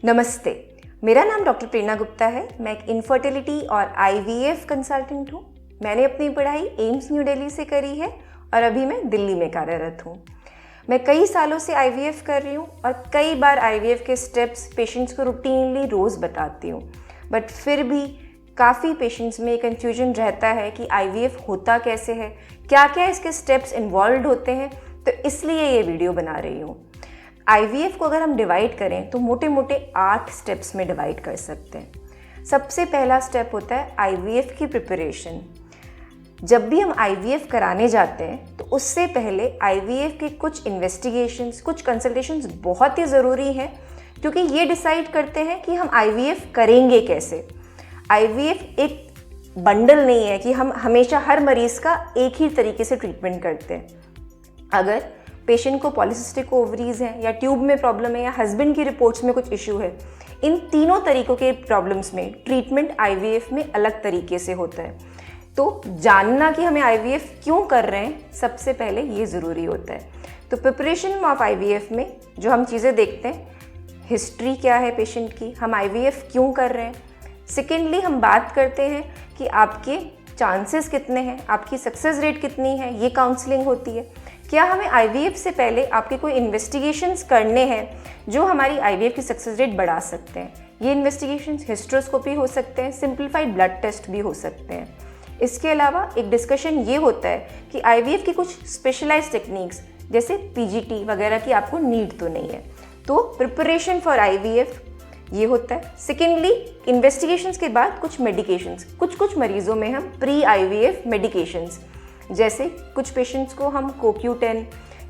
नमस्ते, मेरा नाम डॉक्टर प्रेरणा गुप्ता है। मैं एक इनफर्टिलिटी और आईवीएफ कंसल्टेंट हूँ। मैंने अपनी पढ़ाई एम्स न्यू दिल्ली से करी है और अभी मैं दिल्ली में कार्यरत हूँ। मैं कई सालों से आईवीएफ कर रही हूँ और कई बार आईवीएफ के स्टेप्स पेशेंट्स को रूटीनली रोज़ बताती हूँ, बट फिर भी काफ़ी पेशेंट्स में कन्फ्यूजन रहता है कि आईवीएफ होता कैसे है, क्या क्या इसके स्टेप्स इन्वॉल्व होते हैं। तो इसलिए ये वीडियो बना रही हूँ। आईवीएफ को अगर हम डिवाइड करें तो मोटे मोटे 8 स्टेप्स में डिवाइड कर सकते हैं। सबसे पहला स्टेप होता है आईवीएफ की प्रिपरेशन। जब भी हम आईवीएफ कराने जाते हैं तो उससे पहले आईवीएफ के कुछ इन्वेस्टिगेशंस, कुछ कंसल्टेशंस बहुत ही ज़रूरी हैं, क्योंकि ये डिसाइड करते हैं कि हम आईवीएफ करेंगे कैसे। आईवीएफ एक बंडल नहीं है कि हम हमेशा हर मरीज़ का एक ही तरीके से ट्रीटमेंट करते हैं। अगर पेशेंट को पॉलीसिस्टिक ओवरीज हैं या ट्यूब में प्रॉब्लम है या हस्बैंड की रिपोर्ट्स में कुछ इशू है, इन तीनों तरीकों के प्रॉब्लम्स में ट्रीटमेंट आईवीएफ में अलग तरीके से होता है। तो जानना कि हमें आईवीएफ क्यों कर रहे हैं, सबसे पहले ये ज़रूरी होता है। तो प्रिपरेशन ऑफ आईवीएफ में जो हम चीज़ें देखते हैं, हिस्ट्री क्या है पेशेंट की, हम आईवीएफ क्यों कर रहे हैं। सेकेंडली हम बात करते हैं कि आपके चांसेस कितने हैं, आपकी सक्सेस रेट कितनी है, ये काउंसलिंग होती है। क्या हमें आईवीएफ से पहले आपके कोई इन्वेस्टिगेशंस करने हैं जो हमारी आईवीएफ की सक्सेस रेट बढ़ा सकते हैं। ये इन्वेस्टिगेशंस हिस्ट्रोस्कोपी हो सकते हैं, सिंप्लीफाइड ब्लड टेस्ट भी हो सकते हैं। इसके अलावा एक डिस्कशन ये होता है कि आईवीएफ की कुछ स्पेशलाइज्ड टेक्निक्स जैसे पीजीटी वगैरह की आपको नीड तो नहीं है। तो प्रिपरेशन फॉर आईवीएफ ये होता है। सेकेंडली इन्वेस्टिगेशंस के बाद कुछ मेडिकेशंस, कुछ मरीजों में हम प्री आईवीएफ मेडिकेशंस, जैसे कुछ पेशेंट्स को हम CoQ10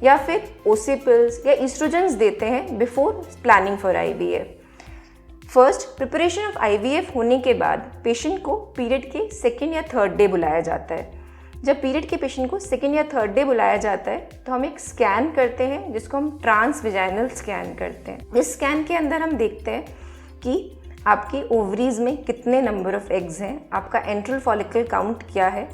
या फिर ओसिपिल्स या ईस्ट्रोजेंस देते हैं before planning for IVF. First, preparation of IVF होने के बाद पेशेंट को पीरियड के सेकेंड या थर्ड डे बुलाया जाता है। जब पीरियड के पेशेंट को सेकेंड या थर्ड डे बुलाया जाता है तो हम एक स्कैन करते हैं जिसको हम ट्रांसविजाइनल स्कैन करते हैं। इस स्कैन के अंदर हम देखते हैं कि आपकी ओवरीज में कितने नंबर ऑफ एग्स हैं, आपका एंट्रल फॉलिकल काउंट क्या है।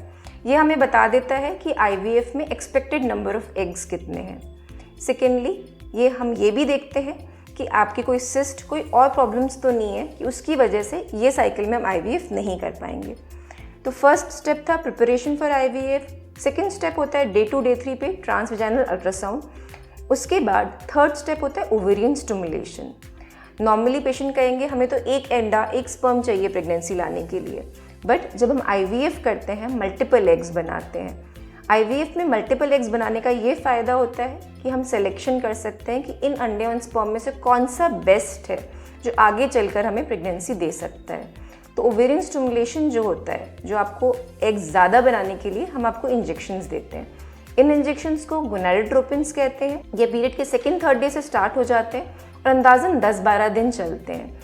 ये हमें बता देता है कि आईवीएफ में एक्सपेक्टेड नंबर ऑफ एग्स कितने हैं। सेकेंडली हम ये भी देखते हैं कि आपकी कोई सिस्ट, कोई और प्रॉब्लम्स तो नहीं है कि उसकी वजह से ये साइकिल में हम आईवीएफ नहीं कर पाएंगे। तो फर्स्ट स्टेप था preparation for IVF. Second step होता है डे 2 डे 3 पे ट्रांसविजाइनल अल्ट्रासाउंड। उसके बाद थर्ड स्टेप होता है ओवेरियन स्टिमुलेशन। नॉर्मली पेशेंट कहेंगे हमें तो एक एंडा, एक स्पर्म चाहिए प्रेगनेंसी लाने के लिए, बट जब हम आईवीएफ करते हैं मल्टीपल एग्स बनाते हैं। आईवीएफ में मल्टीपल एग्स बनाने का ये फ़ायदा होता है कि हम सिलेक्शन कर सकते हैं कि इन अंडे और स्पर्म में से कौन सा बेस्ट है जो आगे चलकर हमें प्रेगनेंसी दे सकता है। तो ओवेरियन स्टिमुलेशन जो होता है, जो आपको एग्स ज़्यादा बनाने के लिए हम आपको इंजेक्शंस देते हैं। इन इंजेक्शंस को गोनाडोट्रोपिन्स कहते हैं। ये पीरियड के सेकेंड थर्ड डे से स्टार्ट हो जाते हैं और अंदाज़न 10-12 दिन चलते हैं।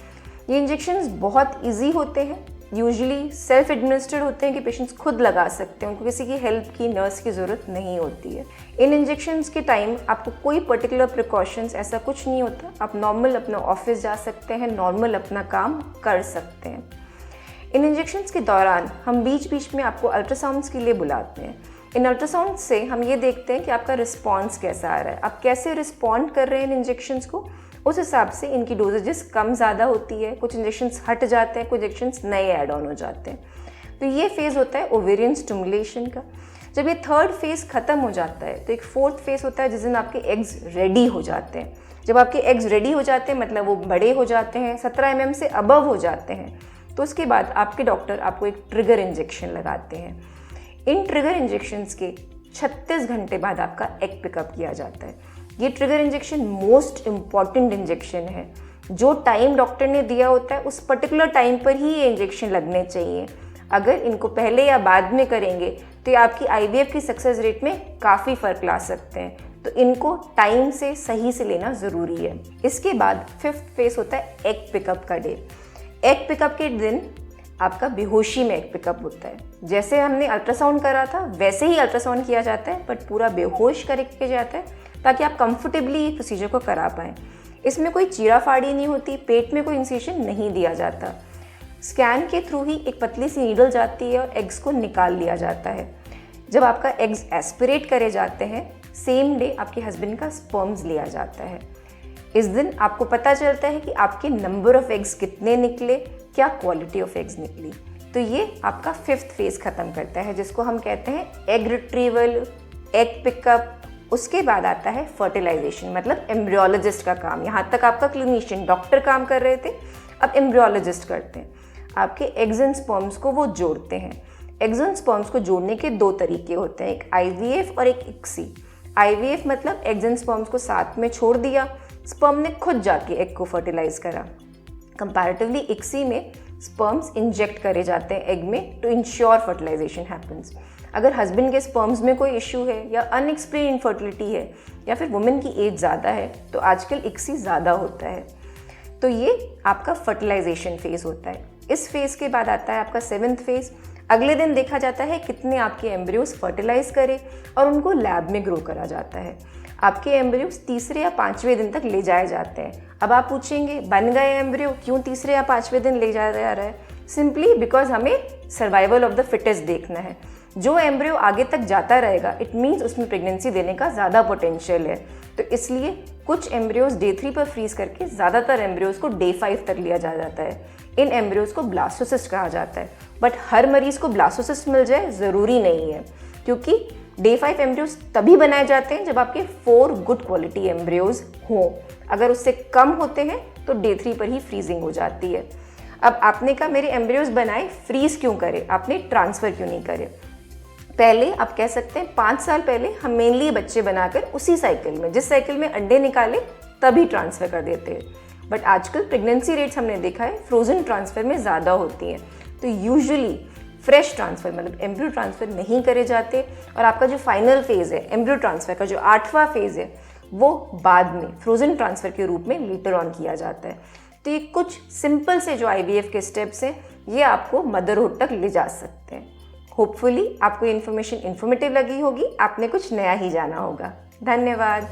ये इंजेक्शंस बहुत ईजी होते हैं, यूजुअली सेल्फ एडमिनिस्टर्ड होते हैं कि पेशेंट्स खुद लगा सकते हैं, उनको किसी की हेल्प की, नर्स की ज़रूरत नहीं होती है। इन इंजेक्शंस के टाइम आपको कोई पर्टिकुलर प्रिकॉशंस ऐसा कुछ नहीं होता। आप नॉर्मल अपना ऑफिस जा सकते हैं, नॉर्मल अपना काम कर सकते हैं। इन इंजेक्शंस के दौरान हम बीच बीच में आपको अल्ट्रासाउंड्स के लिए बुलाते हैं। इन अल्ट्रासाउंड से हम ये देखते हैं कि आपका रिस्पॉन्स कैसा आ रहा है, आप कैसे रिस्पॉन्ड कर रहे हैं इन इंजेक्शंस को। उस हिसाब से इनकी डोजेजेस कम ज़्यादा होती है, कुछ इंजेक्शंस हट जाते हैं, कुछ इंजेक्शंस नए ऐड ऑन हो जाते हैं। तो ये फेज़ होता है ओवेरियन स्टिमुलेशन का। जब ये थर्ड फेज़ ख़त्म हो जाता है तो एक फोर्थ फेज़ होता है जिस दिन आपके एग्स रेडी हो जाते हैं। जब आपके एग्स रेडी हो जाते हैं मतलब वो बड़े हो जाते हैं, 17 mm से अबव हो जाते हैं, तो उसके बाद आपके डॉक्टर आपको एक ट्रिगर इंजेक्शन लगाते हैं। इन ट्रिगर इंजेक्शंस के 36 घंटे बाद आपका एग पिकअप किया जाता है। ये trigger injection most important injection है। जो टाइम डॉक्टर ने दिया होता है उस पर्टिकुलर टाइम पर ही ये इंजेक्शन लगने चाहिए। अगर इनको पहले या बाद में करेंगे तो ये आपकी आईवीएफ की सक्सेस रेट में काफ़ी फ़र्क ला सकते हैं। तो इनको टाइम से सही से लेना ज़रूरी है। इसके बाद फिफ्थ फेस होता है एग पिकअप का डे। एग पिकअप के दिन आपका बेहोशी में एग पिकअप होता है। जैसे हमने अल्ट्रासाउंड करा था वैसे ही अल्ट्रासाउंड किया जाता है, बट पूरा बेहोश करके जाता है ताकि आप कंफर्टेबली ये प्रोसीजर को करा पाएँ। इसमें कोई चीरा फाड़ी नहीं होती, पेट में कोई इंसिशन नहीं दिया जाता। स्कैन के थ्रू ही एक पतली सी नीडल जाती है और एग्स को निकाल लिया जाता है। जब आपका एग्स एस्पिरेट करे जाते हैं, सेम डे आपके हस्बैंड का स्पर्म्स लिया जाता है। इस दिन आपको पता चलता है कि आपके नंबर ऑफ एग्स कितने निकले, क्या क्वालिटी ऑफ एग्स निकली। तो ये आपका 5th फेज खत्म करता है, जिसको हम कहते हैं एग रिट्रीवल, एग पिकअप। उसके बाद आता है फर्टिलाइजेशन, मतलब एम्ब्रियोलॉजिस्ट का काम। यहाँ तक आपका क्लिनिशियन डॉक्टर काम कर रहे थे, अब एम्ब्रियोलॉजिस्ट करते हैं। आपके एग्स एंड स्पर्म्स को वो जोड़ते हैं। एग्स एंड स्पर्म्स को जोड़ने के 2 तरीके होते हैं, एक IVF और एक ICSI। IVF मतलब एग्स एंड स्पर्म्स को साथ में छोड़ दिया, स्पर्म ने खुद जाके एग को फर्टिलाइज करा। कंपैरेटिवली ICSI में स्पर्म्स इंजेक्ट करे जाते हैं एग में टू इंश्योर फर्टिलाइजेशन हैपन्स। अगर हस्बैंड के स्पर्म्स में कोई इशू है या अनएक्सप्लेन इनफर्टिलिटी है या फिर वुमेन की एज ज़्यादा है तो आजकल ICSI ज़्यादा होता है। तो ये आपका फर्टिलाइजेशन फेज़ होता है। इस फेज़ के बाद आता है आपका 7th फेज़। अगले दिन देखा जाता है कितने आपके एम्ब्रियोज फर्टिलाइज करे और उनको लैब में ग्रो करा जाता है। आपके एम्ब्रियोज 3रे या 5वें दिन तक ले जाए जाते हैं। अब आप पूछेंगे बन गए एम्ब्रियो, क्यों 3रे या 5वें दिन ले जाया जा रहा है? सिंपली बिकॉज हमें सर्वाइवल ऑफ द फिटेस्ट देखना है। जो एम्ब्रियो आगे तक जाता रहेगा इट मीन्स उसमें प्रेगनेंसी देने का ज़्यादा पोटेंशियल है। तो इसलिए कुछ एम्ब्रियोज डे 3 पर फ्रीज करके ज़्यादातर एम्ब्रियोज को डे 5 तक लिया जा जाता है। इन एम्ब्रियोज को ब्लास्टोसिस्ट कहा जाता है। बट हर मरीज को ब्लास्टोसिस्ट मिल जाए ज़रूरी नहीं है, क्योंकि डे 5 एम्ब्रियोज तभी बनाए जाते हैं जब आपके 4 गुड क्वालिटी एम्ब्रियोज हों। अगर उससे कम होते हैं तो डे 3 पर ही फ्रीजिंग हो जाती है। अब आपने कहा मेरे एम्ब्रियोज बनाए, फ्रीज क्यों करे, आपने ट्रांसफ़र क्यों नहीं करे? पहले आप कह सकते हैं 5 साल पहले हम मेनली बच्चे बनाकर उसी साइकिल में, जिस साइकिल में अंडे निकाले तभी ट्रांसफ़र कर देते हैं। बट आजकल प्रेगनेंसी रेट्स हमने देखा है फ्रोजन ट्रांसफ़र में ज़्यादा होती हैं। तो यूजुअली फ्रेश ट्रांसफ़र मतलब एम्ब्रियो ट्रांसफ़र नहीं करे जाते और आपका जो फाइनल फेज़ है एम्ब्रियो ट्रांसफ़र का, जो 8वां फेज़ है, वो बाद में फ्रोजन ट्रांसफ़र के रूप में लेटर ऑन किया जाता है। तो ये कुछ सिंपल से जो IVF के स्टेप्स हैं ये आपको मदरहुड तक ले जा सकते हैं। होपफुली आपको ये इन्फॉर्मेशन इन्फॉर्मेटिव लगी होगी, आपने कुछ नया ही जाना होगा। धन्यवाद।